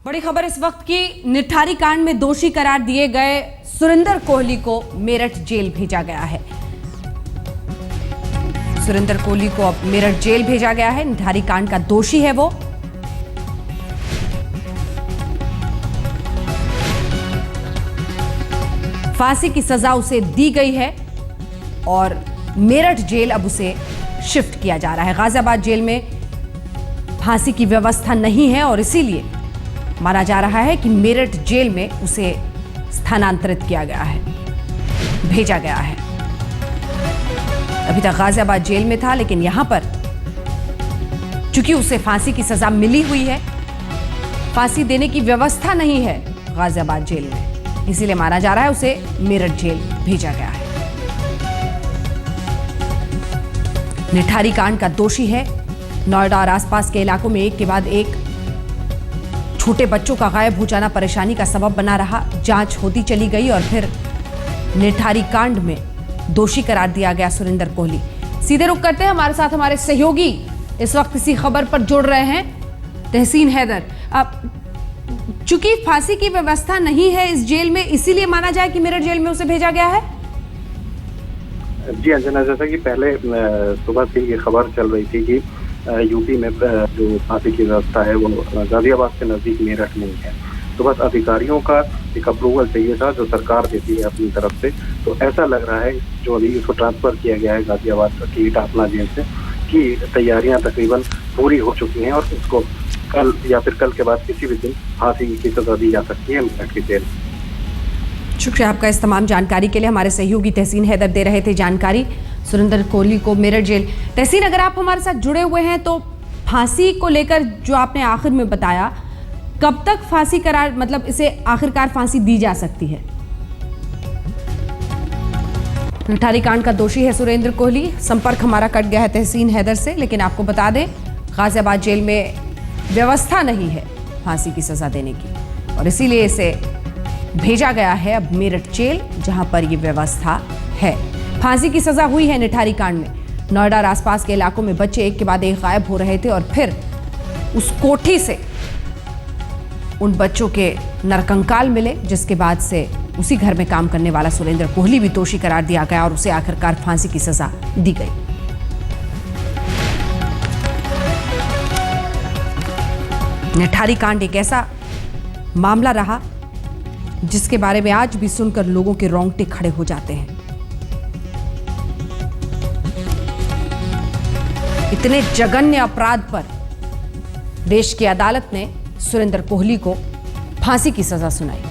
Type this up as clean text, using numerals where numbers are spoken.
बड़ी खबर इस वक्त की, निठारी कांड में दोषी करार दिए गए सुरेंद्र कोहली को मेरठ जेल भेजा गया है। सुरेंद्र कोहली को अब मेरठ जेल भेजा गया है। निठारी कांड का दोषी है वो। फांसी की सजा उसे दी गई है और मेरठ जेल अब उसे शिफ्ट किया जा रहा है। गाजियाबाद जेल में फांसी की व्यवस्था नहीं है और इसीलिए माना जा रहा है कि मेरठ जेल में उसे स्थानांतरित किया गया है, भेजा गया है। अभी तक गाजियाबाद जेल में था, लेकिन यहां पर चूंकि उसे फांसी की सजा मिली हुई है, फांसी देने की व्यवस्था नहीं है गाजियाबाद जेल में, इसीलिए माना जा रहा है उसे मेरठ जेल भेजा गया है। निठारी कांड का दोषी है। नोएडा और आसपास के इलाकों में एक के बाद एक छोटे बच्चों का गायब हो जाना परेशानी का सबब बना रहा। जांच होती चली गई और फिर निठारी कांड में दोषी करार दिया गया सुरेंद्र कोहली। सीधे रुख करते हैं, हमारे साथ हमारे सहयोगी इस वक्त इसी खबर पर जुड़ रहे हैं, तहसीन हैदर। अब चूंकि फांसी की व्यवस्था नहीं है इस जेल में, इसीलिए माना जाए कि मेरठ जेल में उसे भेजा गया है। जी अंजना, जैसा कि पहले सुबह से ये खबर चल रही थी कि यूपी में जो फांसी की व्यवस्था है वो गाजियाबाद के नजदीक मेरठ नहीं है, तो बस अधिकारियों का एक अप्रूवल चाहिए था जो सरकार देती है अपनी तरफ से। तो ऐसा लग रहा है जो अभी उसको ट्रांसफर किया गया है गाजियाबाद की टापना जेल से, कि तैयारियां तकरीबन पूरी हो चुकी हैं और उसको कल या फिर कल के बाद किसी भी दिन फांसी की सजा दी जा सकती है मेरठ की जेल। शुक्रिया आपका इस तमाम जानकारी के लिए। हमारे सहयोगी तहसीन हैदर दे रहे थे जानकारी सुरेंद्र कोहली को मेरठ जेल। तहसीन, अगर आप हमारे साथ जुड़े हुए हैं तो फांसी को लेकर जो आपने आखिर में बताया, कब तक फांसी करार, मतलब इसे आखिरकार फांसी दी जा सकती है? निठारी कांड का दोषी है सुरेंद्र कोहली। संपर्क हमारा कट गया है तहसीन हैदर से, लेकिन आपको बता दें गाजियाबाद जेल में व्यवस्था नहीं है फांसी की सजा देने की और इसीलिए इसे भेजा गया है अब मेरठ जेल, जहां पर यह व्यवस्था है। फांसी की सजा हुई है निठारी कांड में। नोएडा और आसपास के इलाकों में बच्चे एक के बाद एक गायब हो रहे थे और फिर उस कोठी से उन बच्चों के नरकंकाल मिले, जिसके बाद से उसी घर में काम करने वाला सुरेंद्र कोहली भी दोषी करार दिया गया और उसे आखिरकार फांसी की सजा दी गई। निठारी कांड एक ऐसा मामला रहा जिसके बारे में आज भी सुनकर लोगों के रोंगटे खड़े हो जाते हैं। इतने जघन्य अपराध पर देश की अदालत ने सुरेंद्र कोहली को फांसी की सजा सुनाई।